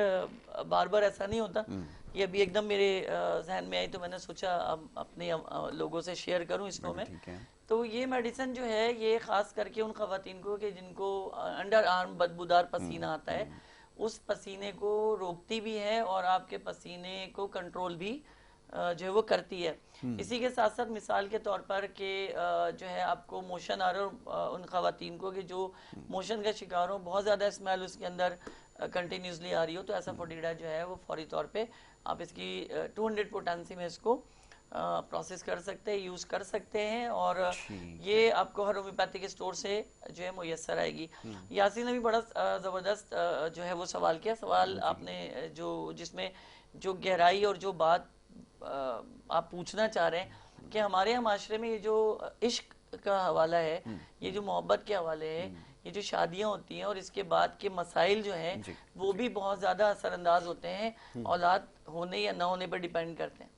बार बार ऐसा नहीं होता ये अभी एकदम मेरे जहन में आई, तो मैंने सोचा अब अपने लोगों से शेयर करूं इसको मैं। ठीक है। तो ये मेडिसिन जो है ये खास करके उन खवातीन को कि जिनको अंडर आर्म बदबूदार पसीना आता है, उस पसीने को रोकती भी है और आपके पसीने को कंट्रोल भी जो है वो करती है। इसी के साथ साथ मिसाल के तौर पर कि जो है आपको मोशन आ रहा है उन खवातीन को कि जो मोशन का शिकार हो, बहुत ज़्यादा स्मेल उसके अंदर कंटिन्यूसली आ रही हो, तो ऐसा फोर्टिडा जो है वो फौरी तौर पे आप इसकी 200 पोटेंसी में इसको प्रोसेस कर सकते हैं, यूज़ कर सकते हैं, और ये आपको हर होम्योपैथिक स्टोर से जो है मुयस्सर आएगी। यासीन ने भी बड़ा ज़बरदस्त जो है वो सवाल किया, सवाल आपने जो जिसमें जो गहराई और जो बात आप पूछना चाह रहे हैं कि हमारे यहाँ माशरे में ये जो इश्क का हवाला है, ये जो मोहब्बत के हवाले है, ये जो शादियां होती हैं और इसके बाद के मसाइल जो हैं वो भी बहुत ज़्यादा असरअंदाज होते हैं, औलाद होने या ना होने पर डिपेंड करते हैं।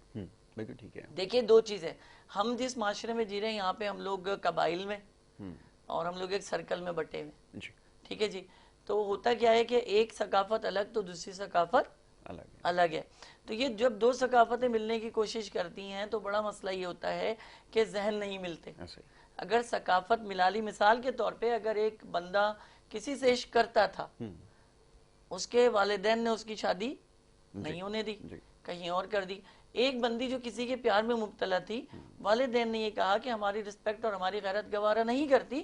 बिल्कुल ठीक है। देखिए दो चीज़ें, हम जिस माशरे में जी रहे हैं यहाँ पे हम लोग कबाइल में और हम लोग एक सर्कल में बटे हुए, ठीक है जी। तो होता क्या है कि एक सकाफत अलग तो दूसरी सकाफत अलग है। तो ये जब दो सकाफतें मिलने की कोशिश करती हैं तो बड़ा मसला ये होता है कि जहन नहीं मिलते। अगर सकाफत मिला ली, मिसाल के तौर पे अगर एक बंदा किसी से इश्क करता था, उसके वालिदैन ने उसकी शादी नहीं होने दी, कहीं और कर दी। एक बंदी जो किसी के प्यार में मुब्तला थी, वालिदैन ने ये कहा कि हमारी रिस्पेक्ट और हमारी गैरत गवारा नहीं करती,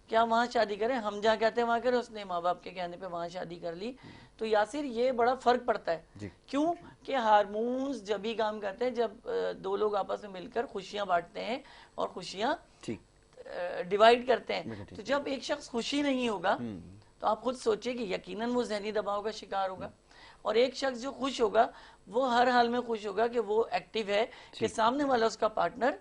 क्या वहाँ शादी करें, हम जहाँ कहते हैं वहाँ करें। उसने माँ बाप के कहने पे वहाँ शादी कर ली। तो यासिर ये बड़ा फर्क पड़ता है, क्यों कि हार्मोन्स जब भी काम करते हैं, जब दो लोग आपस में मिलकर खुशियाँ बांटते हैं और खुशियाँ डिवाइड करते हैं। तो जब एक शख्स खुशी नहीं होगा तो आप खुद सोचिए कि यकीनन वो जहनी दबाव का शिकार होगा, और एक शख्स जो खुश होगा वो हर हाल में खुश होगा कि वो एक्टिव है, कि सामने वाला उसका पार्टनर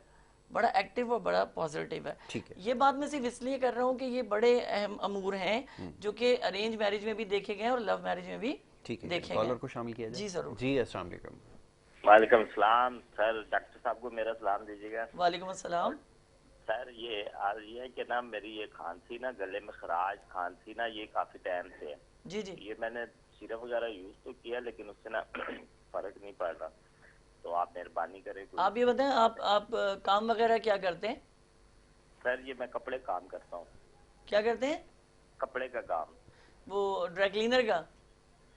बड़ा एक्टिव और बड़ा पॉजिटिव है। ये बात मैं सिर्फ इसलिए कर रहा हूँ कि ये बड़े अहम अमूर हैं जो कि अरेंज मैरिज में भी देखे गए और लव मैरिज में भी देखे गए। को शामिल किया जाए। जी जरूर। जी अस्सलाम वालेकुम। वालेकुम सलाम सर, डॉक्टर साहब को मेरा सलाम दीजिएगा। वालेकुम अस्सलाम सर। ये आज ये है कि ना मेरी ये खांसी ना, गले में खराश खांसी ना, ये काफी टाइम से है। जी जी। ये मैंने सिरप वगैरह यूज तो किया लेकिन उससे ना फर्क नहीं पड़ रहा, तो आप मेहरबानी करें। आप ये बताएं आप काम वगैरह क्या करते हैं? सर ये मैं कपड़े काम करता हूँ। क्या करते हैं? कपड़े का काम। वो ड्राई क्लीनर का?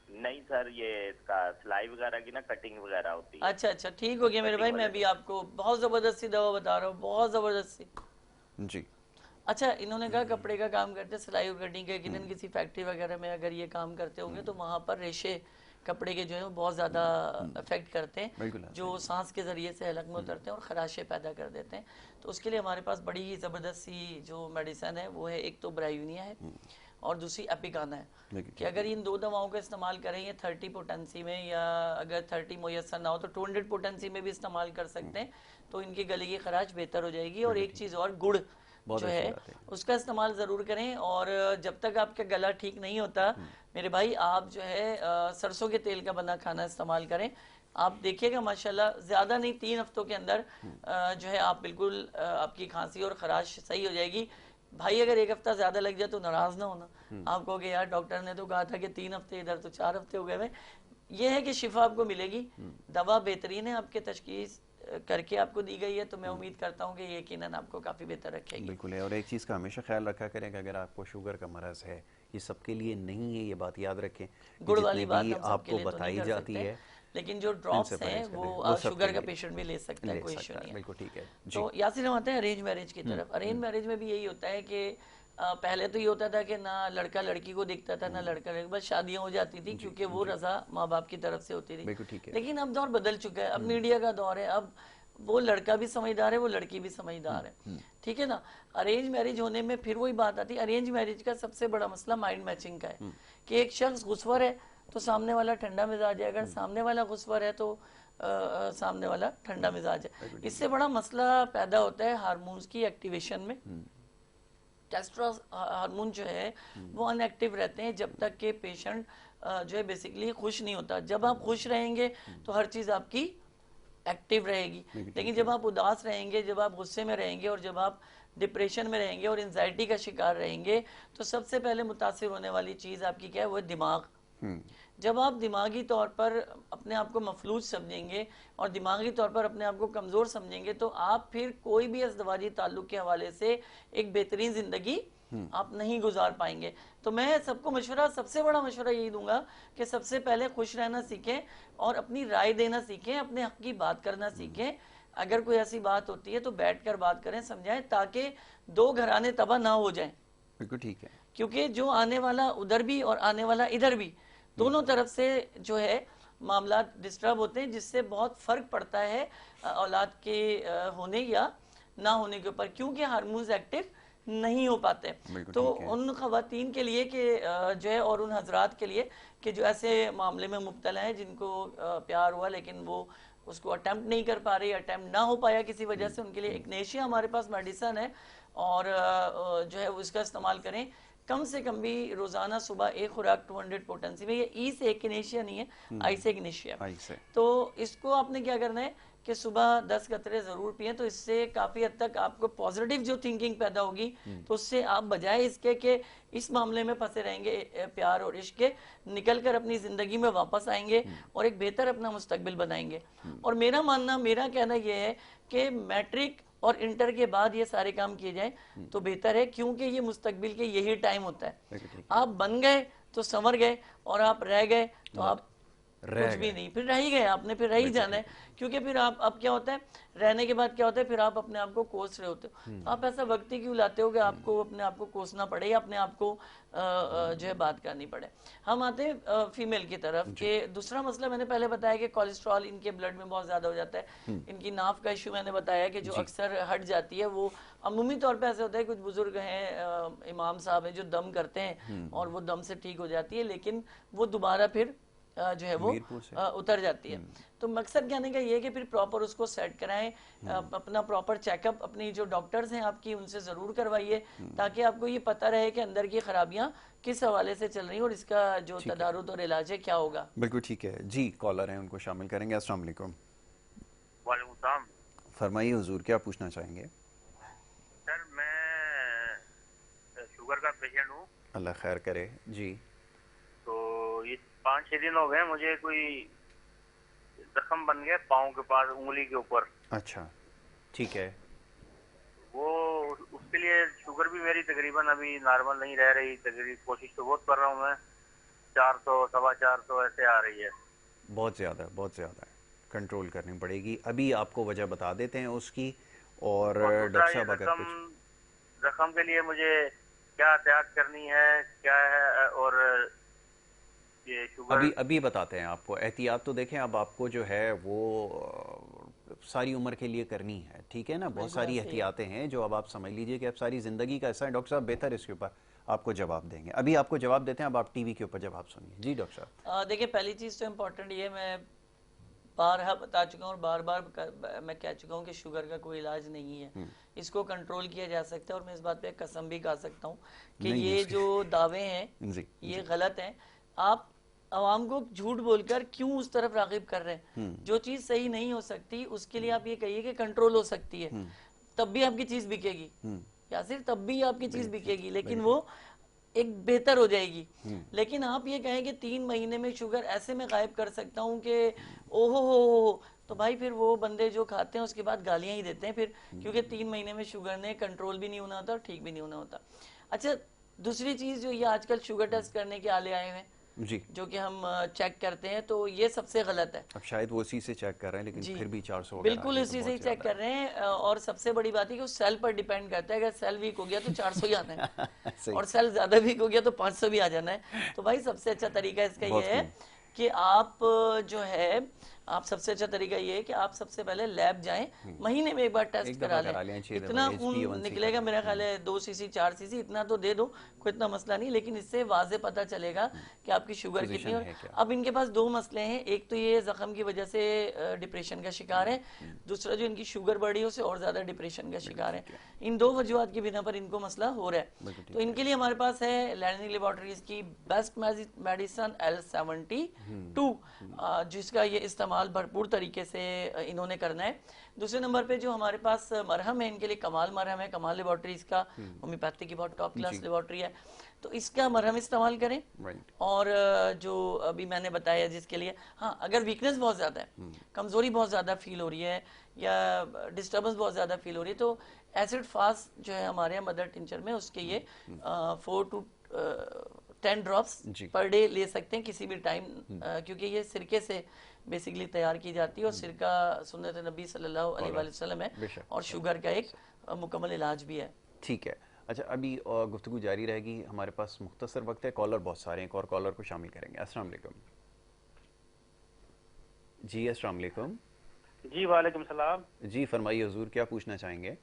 नहीं सर, ये इसका सिलाई वगैरह की ना कटिंग वगैरह होती है। अच्छा अच्छा, ठीक हो गया मेरे भाई। मैं भी आपको बहुत जबरदस्ती दवा बता रहा हूँ, बहुत जबरदस्ती। जी। अच्छा, इन्होंने कहा कपड़े का काम करते, सिलाई और कटिंग का, किसी फैक्ट्री वगैरह में अगर ये काम करते होंगे तो वहाँ पर रेशे कपड़े के जो है बहुत ज़्यादा अफेक्ट करते हैं, जो सांस के ज़रिए से हलक में उतरते हैं और खराशे पैदा कर देते हैं। तो उसके लिए हमारे पास बड़ी ही ज़बरदस्त सी जो मेडिसन है वो है, एक तो ब्रायूनिया है और दूसरी एपिगाना है। कि अगर इन दो दवाओं का इस्तेमाल करें ये 30 पोटेंसी में, या अगर 30 मुयस्सर ना हो तो 200 पोटेंसी में भी इस्तेमाल कर सकते हैं, तो इनकी गले की खराश बेहतर हो जाएगी। और एक चीज़ और, गुड़ जो है उसका इस्तेमाल ज़रूर करें। और जब तक आपका गला ठीक नहीं होता मेरे भाई, आप जो है सरसों के तेल का बना खाना इस्तेमाल करें। आप देखिएगा माशाल्लाह ज़्यादा नहीं 3 हफ्तों के अंदर जो है आप बिल्कुल आपकी खांसी और खराश सही हो जाएगी। भाई अगर 1 हफ्ता ज़्यादा लग जाए तो नाराज़ ना होना, आप कहोगे यार डॉक्टर ने तो कहा था कि 3 हफ्ते, इधर तो 4 हफ्ते हो गए। ये है कि शिफा आपको मिलेगी, दवा बेहतरीन है, आपके तशखीस करके आपको दी गई है, तो मैं उम्मीद करता हूँ कि यकीनन आपको काफ़ी बेहतर रखेगी। बिल्कुल है। और एक चीज़ का हमेशा ख्याल रखा करें कि अगर आपको शुगर का मरज़ है, ये सबके लिए नहीं है, ये बात याद रखें। गुड़ वाली बात आपको बताई जाती है, लेकिन जो ड्रॉप्स हैं वो शुगर का पेशेंट भी ले सकता है, कोई इशू नहीं है। बिल्कुल ठीक है। तो यासिर हम आते हैं अरेंज मैरिज की तरफ। अरेंज मैरिज में भी यही होता है कि पहले तो ये होता था कि ना लड़का लड़की को दिखता था ना लड़का लड़की, बस शादियां हो जाती थी क्योंकि वो रजा माँ बाप की तरफ से होती थी। लेकिन अब दौर बदल चुका है, अब मीडिया का दौर है, अब वो लड़का भी समझदार है, वो लड़की भी समझदार है, ठीक है ना। अरेंज मैरिज होने में फिर वही बात आती है, अरेंज मैरिज का सबसे बड़ा मसला माइंड मैचिंग का है कि एक शख्स गुस्वर है तो सामने वाला ठंडा मिजाज है, अगर सामने वाला गुस्वर है तो सामने वाला ठंडा मिजाज है। इससे बड़ा मसला पैदा होता है हार्मोन्स की एक्टिवेशन में। टेस्टोस्टेरोन हार्मोन जो है वो अनएक्टिव रहते हैं जब तक कि पेशेंट जो है बेसिकली खुश नहीं होता। जब आप खुश रहेंगे तो हर चीज़ आपकी एक्टिव रहेगी, लेकिन जब आप उदास रहेंगे, जब आप गुस्से में रहेंगे और जब आप डिप्रेशन में रहेंगे और एंजाइटी का शिकार रहेंगे, तो सबसे पहले मुतासिर होने वाली चीज़ आपकी क्या है, वो है दिमाग। जब आप दिमागी तौर पर अपने आप को मफलूज समझेंगे और दिमागी तौर पर अपने आप को कमज़ोर समझेंगे तो आप फिर कोई भी अज़दवाजी ताल्लुक़ के हवाले से एक बेहतरीन ज़िंदगी आप नहीं गुजार पाएंगे। तो मैं सबको मशवरा, सबसे बड़ा मशवरा यही दूंगा कि सबसे पहले खुश रहना सीखें और अपनी राय देना सीखें, अपने हक़ की बात करना सीखें। अगर कोई ऐसी बात होती है तो बैठकर बात करें, समझाएं, ताकि दो घराने तबाह ना हो जाएं। बिल्कुल ठीक है, क्योंकि जो आने वाला उधर भी और आने वाला इधर भी, दोनों तरफ से जो है मामला डिस्टर्ब होते हैं, जिससे बहुत फ़र्क पड़ता है औलाद के होने या ना होने के ऊपर, क्योंकि हार्मोन्स एक्टिव नहीं हो पाते। तो उन ख़वातीन के लिए कि जो है और उन हजरात के लिए कि जो ऐसे मामले में मुब्तला हैं, जिनको प्यार हुआ लेकिन वो उसको अटैम्प्ट नहीं कर पा रही, अटैम्प्ट ना हो पाया किसी वजह से, उनके लिए इग्नेशिया हमारे पास मेडिसन है और जो है उसका इस्तेमाल करें। कम से कम भी रोजाना सुबह एक खुराक 200 पोटेंसी में, ये ई से इग्नेशिया नहीं है, आई से इग्नेशिया। तो इसको आपने क्या करना है कि सुबह 10 कतरे जरूर पिए, तो इससे काफी हद तक आपको पॉजिटिव जो थिंकिंग पैदा होगी, तो उससे आप बजाय इसके कि इस मामले में फंसे रहेंगे प्यार और इश्क के, निकल कर अपनी जिंदगी में वापस आएंगे और एक बेहतर अपना मुस्तकबिल बनाएंगे। और मेरा मानना, मेरा कहना यह है कि मैट्रिक और इंटर के बाद ये सारे काम किए जाएं तो बेहतर है, क्योंकि ये मुस्तकबिल के यही टाइम होता है। आप बन गए तो संवर गए और आप रह गए तो आप कुछ भी नहीं, फिर रह ही गए, आपने फिर रह ही जाना है। क्योंकि फिर आप, अब क्या होता है, रहने के बाद क्या होता है, फिर आप अपने आप को कोस रहे होते हो। तो आप ऐसा वक्त ही क्यों लाते हो कि आपको अपने आप को कोसना पड़े या अपने आप को जो है बात करनी पड़े। हम आते हैं फीमेल की तरफ कि दूसरा मसला मैंने पहले बताया कि कोलेस्ट्रॉल इनके ब्लड में बहुत ज्यादा हो जाता है। इनकी नाफ का इशू मैंने बताया कि जो अक्सर हट जाती है, वो अमूमी तौर पर ऐसे होता है, कुछ बुजुर्ग हैं, इमाम साहब हैं, जो दम करते हैं और वो दम से ठीक हो जाती है, लेकिन वो दोबारा फिर जो है वो उतर जाती है। तो मकसद कहने का ये है कि फिर प्रॉपर उसको सेट कराएं, अपना प्रॉपर चेकअप अपनी जो डॉक्टर्स हैं आपकी उनसे ज़रूर करवाइए, ताकि आपको ये पता रहे कि अंदर की खराबियां किस हवाले से चल रही हैं और इसका जो तदारुद और इलाज है क्या होगा। बिल्कुल ठीक है जी। कॉलर हैं, उनको शामिल करेंगे। अस्सलाम वालेकुम। वालेकुम सलाम। फरमाइए हुजूर, क्या पूछना चाहेंगे? सर मैं शुगर का पेशेंट हूँ। अल्लाह खैर करे जी। तो ये 5-6 दिन हो गए मुझे, कोई जख्म बन गया पाँव के पास, उंगली के ऊपर। अच्छा ठीक है। वो उसके लिए शुगर भी मेरी तकरीबन अभी नॉर्मल नहीं रह रही, तकरीबन कोशिश तो बहुत कर रहा हूँ मैं, 400 450 ऐसे आ रही है। बहुत ज़्यादा, बहुत ज़्यादा कंट्रोल करनी पड़ेगी। अभी आपको वजह बता देते हैं उसकी, और डॉक्टर साहब अगर कुछ जख्म के लिए मुझे क्या एहतियात करनी है, क्या है, और ये शुगर अभी बताते हैं आपको। एहतियात तो देखें, अब आपको जो है वो सारी उम्र के लिए करनी है, ठीक है ना। बहुत सारी एहतियातें हैं जो अब आप समझ लीजिए कि अब सारी ज़िंदगी का ऐसा है। डॉक्टर साहब बेहतर इसके ऊपर आपको जवाब देंगे। अभी आपको जवाब देते हैं, अब आप टीवी के ऊपर जवाब सुनिए। जी डॉक्टर साहब। देखिए, पहली चीज़ तो इम्पोर्टेंट ये मैं बारहा बता चुका हूँ और बार बार मैं कह चुका हूँ कि शुगर का कोई इलाज नहीं है, इसको कंट्रोल किया जा सकता है। और मैं इस बात पे कसम भी खा सकता हूँ कि ये जो दावे हैं ये गलत हैं। आप आवाम को झूठ बोलकर क्यों उस तरफ रागिब कर रहे हैं? जो चीज़ सही नहीं हो सकती उसके लिए आप ये कहिए कि कंट्रोल हो सकती है, तब भी आपकी चीज़ बिकेगी, या सिर्फ तब भी आपकी चीज़ बिकेगी, लेकिन वो एक बेहतर हो जाएगी। लेकिन आप ये कहें कि 3 महीने में शुगर ऐसे में गायब कर सकता हूँ कि ओहो हो, तो भाई फिर वो बंदे जो खाते हैं उसके बाद गालियां ही देते हैं फिर, क्योंकि 3 महीने में शुगर ने कंट्रोल भी नहीं होना होता और ठीक भी नहीं होना होता। अच्छा, दूसरी चीज़ जो ये आजकल शुगर टेस्ट करने के आले आए हैं जी, जो कि हम चेक करते हैं, तो ये सबसे गलत है। अब शायद वो उसी से चेक कर रहे हैं, लेकिन फिर भी 400 बिल्कुल इसी से ही चेक कर रहे हैं। और सबसे बड़ी बात है कि उस सेल पर डिपेंड करता है, अगर सेल वीक हो गया तो 400 ही आना है और सेल ज्यादा वीक हो गया तो 500 भी आ जाना है। तो भाई सबसे अच्छा तरीका इसका ये है कि आप जो है, आप सबसे अच्छा तरीका ये है कि आप सबसे पहले लैब जाएं, महीने में एक बार टेस्ट करा लें। इतना खून निकलेगा मेरा ख्याल है 2 cc 4 cc, इतना तो दे दो, कोई इतना मसला नहीं, लेकिन इससे वाजे पता चलेगा कि आपकी शुगर कितनी है। अब इनके पास 2 मसले हैं, एक तो ये जख्म की वजह से डिप्रेशन का शिकार है, दूसरा जो इनकी शुगर बढ़ी है उससे और ज्यादा डिप्रेशन का शिकार है। इन 2 वजूहत की बिना पर इनको मसला हो रहा है। तो इनके लिए हमारे पास है लैंडनिंग लेबोरेटरीज की बेस्ट मेडिसन L72, जिसका ये इस्तेमाल इस्तेमाल भरपूर तरीके से इन्होंने करना है। दूसरे नंबर पे जो हमारे पास मरहम है इनके लिए, कमाल मरहम है, कमाल लेबॉर्ट्रीज का, होम्योपैथी की बहुत टॉप क्लास लेबॉर्ट्री है, तो इसका मरहम इस्तेमाल करें। और जो अभी मैंने बताया जिसके लिए, हाँ अगर वीकनेस बहुत ज़्यादा है, कमज़ोरी बहुत ज़्यादा फील हो रही है या डिस्टर्बेंस बहुत ज़्यादा फील हो रही है, तो एसिड फास्ट जो है हमारे यहाँ मदर टिंचर में, उसके ये 4 to 10 ड्रॉप्स पर डे ले सकते हैं किसी भी टाइम, क्योंकि ये सिरके से बेसिकली तैयार की जाती है और सिरका सुन्नत नबी सल्लल्लाहु अलैहि वसल्लम है और शुगर का एक मुकम्मल इलाज भी है। ठीक है, अच्छा अभी गुफ्तगू जारी रहेगी, हमारे पास मुख्तसर वक्त है, कॉलर बहुत सारे हैं, एक और कॉलर को शामिल करेंगे। अस्सलाम वालेकुम जी। अस्सलाम वालेकुम जी। वालेकुम सलाम जी, फरमाइए हुजूर, क्या पूछना चाहेंगे?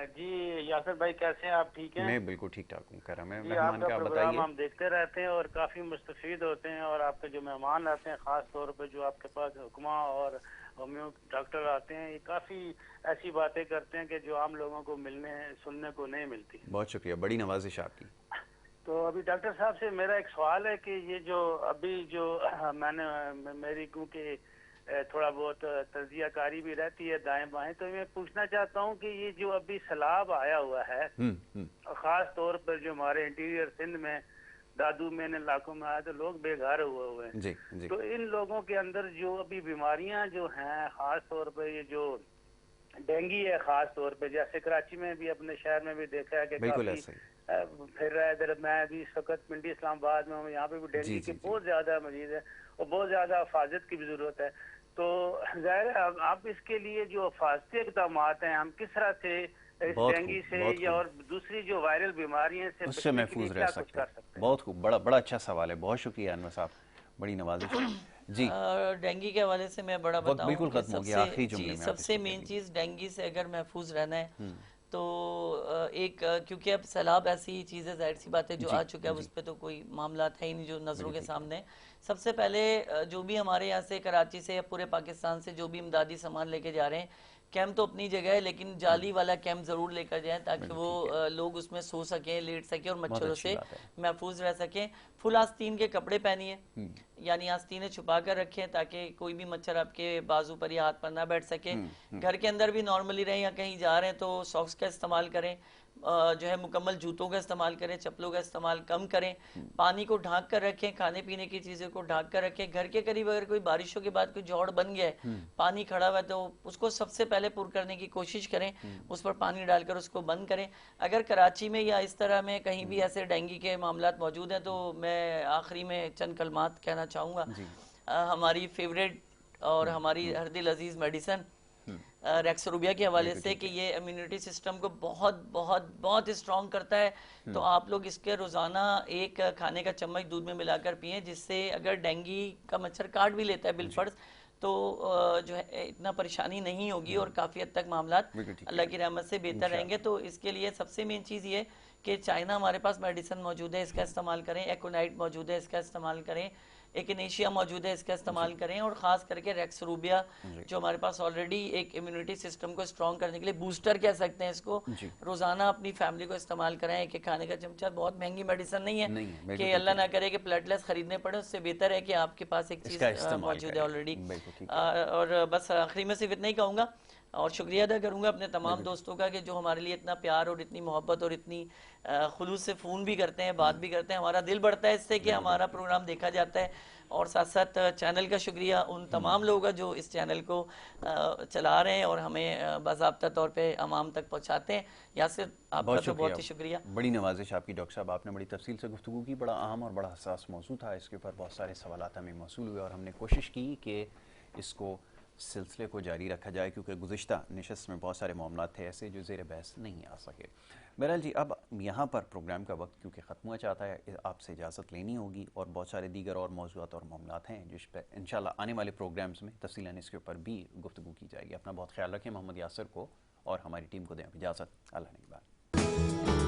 जी यासर भाई कैसे हैं आप? ठीक हैं? मैं बिल्कुल ठीक ठाक हूँ, करम है। जी, मेहमान आपका का प्रोग्राम बताइए। हम देखते रहते हैं और काफ़ी मुस्तफ़ीद होते हैं, और आपके जो मेहमान आते हैं ख़ास तौर पे जो आपके पास हुक्मा और होम्यो डॉक्टर आते हैं, ये काफ़ी ऐसी बातें करते हैं कि जो आम लोगों को मिलने सुनने को नहीं मिलती। बहुत शुक्रिया, बड़ी नवाजिश आपकी। तो अभी डॉक्टर साहब से मेरा एक सवाल है कि ये जो अभी जो मेरी क्योंकि थोड़ा बहुत तजियाकारी भी रहती है दाएं बाएं, तो मैं पूछना चाहता हूँ कि ये जो अभी सैलाब आया हुआ है, खास तौर पर जो हमारे इंटीरियर सिंध में दादू में इलाकों में आया, तो लोग बेघर हुए हैं जी, जी। तो इन लोगों के अंदर जो अभी बीमारियां जो हैं, खास तौर पर ये जो डेंगू है, खास तौर पे जैसे कराची में भी, अपने शहर में भी देखा है कि काफी फिर रहा है इधर। मैं भी इस वक्त पिंडी इस्लामाबाद में हूँ, यहाँ पे भी डेंगू के बहुत ज्यादा मरीज है और बहुत ज्यादा हिफाजत की भी जरूरत है। तो जाहिर है आप इसके लिए जो हिफाजती इक़दाम हैं, हम किस तरह से इस डेंगू से या और दूसरी जो वायरल बीमारियों से उससे महफूज रह सकते हैं? बहुत खूब, बड़ा अच्छा सवाल है, बहुत शुक्रिया अनवर साहब, बड़ी नवाजिश जी। डेंगू के हवाले से मैं बड़ा बताऊं बिल्कुल खत्म हो गया, आखिरी जुमले में सबसे मेन चीज़ डेंगू से अगर महफूज रहना है तो एक, क्योंकि अब सैलाब ऐसी चीज़ है, जाहिर सी बात है जो आ चुका है, उस पर तो कोई मामला है ही नहीं जो नज़रों के सामने। सबसे पहले जो भी हमारे यहाँ से कराची से या पूरे पाकिस्तान से जो भी इमदादी सामान लेके जा रहे हैं, कैंप तो अपनी जगह है, लेकिन जाली वाला कैंप ज़रूर लेकर जाएं ताकि वो लोग उसमें सो सकें, लेट सकें और मच्छरों से महफूज रह सकें। फुल आस्तीन के कपड़े पहनिए, यानी आस्तीनें छुपा कर रखें ताकि कोई भी मच्छर आपके बाजू पर या हाथ पर ना बैठ सके। घर के अंदर भी नॉर्मली रहें या कहीं जा रहे हैं तो सॉक्स का इस्तेमाल करें, जो है मुकम्मल जूतों का इस्तेमाल करें, चप्पलों का इस्तेमाल कम करें, पानी को ढांक कर रखें, खाने पीने की चीज़ों को ढांक कर रखें। घर के करीब अगर कोई बारिशों के बाद कोई जौड़ बन गया है, पानी खड़ा हुआ है, तो उसको सबसे पहले पुर करने की कोशिश करें, उस पर पानी डालकर उसको बंद करें। अगर कराची में या इस तरह में कहीं भी ऐसे डेंगू के मामलात मौजूद हैं तो मैं आखिरी में चंद कलमात कहना चाहूँगा। हमारी फेवरेट और हमारी हर दिल अजीज़ मेडिसन रेक्सोरुबिया के हवाले से कि ये इम्यूनिटी सिस्टम को बहुत बहुत बहुत स्ट्रॉन्ग करता है, तो आप लोग इसके रोज़ाना एक खाने का चम्मच दूध में मिलाकर पिएं, जिससे अगर डेंगू का मच्छर काट भी लेता है बिलफर्ज तो जो है इतना परेशानी नहीं होगी और काफ़ी हद तक मामलात अल्लाह की रहमत से बेहतर रहेंगे। तो इसके लिए सबसे मेन चीज़ ये कि चाइना हमारे पास मेडिसिन मौजूद है, इसका इस्तेमाल करें। एकोनाइट मौजूद है, इसका इस्तेमाल करें। एकिनेशिया मौजूद है, इसका इस्तेमाल करें। और ख़ास करके रेक्सोरुबिया जो हमारे पास ऑलरेडी एक इम्यूनिटी सिस्टम को स्ट्रॉन्ग करने के लिए बूस्टर कह सकते हैं इसको, रोज़ाना अपनी फैमिली को इस्तेमाल कराएं। कि खाने का चमचा बहुत महंगी मेडिसिन नहीं है कि अल्लाह ना करे कि प्लेटलेट्स खरीदने पड़े, उससे बेहतर है कि आपके पास एक चीज़ मौजूद है ऑलरेडी। और बस आखिरी में सिर्फ इतना ही कहूँगा और शुक्रिया अदा करूँगा अपने तमाम दोस्तों का कि जो हमारे लिए इतना प्यार और इतनी मोहब्बत और इतनी खुलूस से फ़ोन भी करते हैं, बात भी करते हैं। हमारा दिल बढ़ता है इससे कि हमारा प्रोग्राम देखा जाता है। और साथ साथ चैनल का शुक्रिया उन तमाम लोगों का जो इस चैनल को चला रहे हैं और हमें बाज़ाब्ता तौर पे अवाम तक पहुँचाते हैं। यासिर आपका तो बहुत ही शुक्रिया, बड़ी नवाजिश आपकी डॉक्टर साहब, आपने बड़ी तफसील से गुफ्तगू की। बड़ा अहम और बड़ा हसास मौजू था, इसके ऊपर बहुत सारे सवालात हमें मौसूल हुए और हमने कोशिश की कि इसको सिलसिले को जारी रखा जाए, क्योंकि गुज़िश्ता नशस्त में बहुत सारे मामलात थे ऐसे जो ज़ेर बहस नहीं आ सके। बहरहाल जी, अब यहाँ पर प्रोग्राम का वक्त क्योंकि ख़त्म हुआ चाहता है, आपसे इजाज़त लेनी होगी और बहुत सारे दीगर और मौज़ूआत और मामलात हैं जिस पर इंशाल्लाह आने वाले प्रोग्राम्स में तफ़सीलन इसके ऊपर भी गुफ्तगू की जाएगी। अपना बहुत ख्याल रखें। मोहम्मद यासर को और हमारी टीम को दें इजाज़त। अल्लाह ने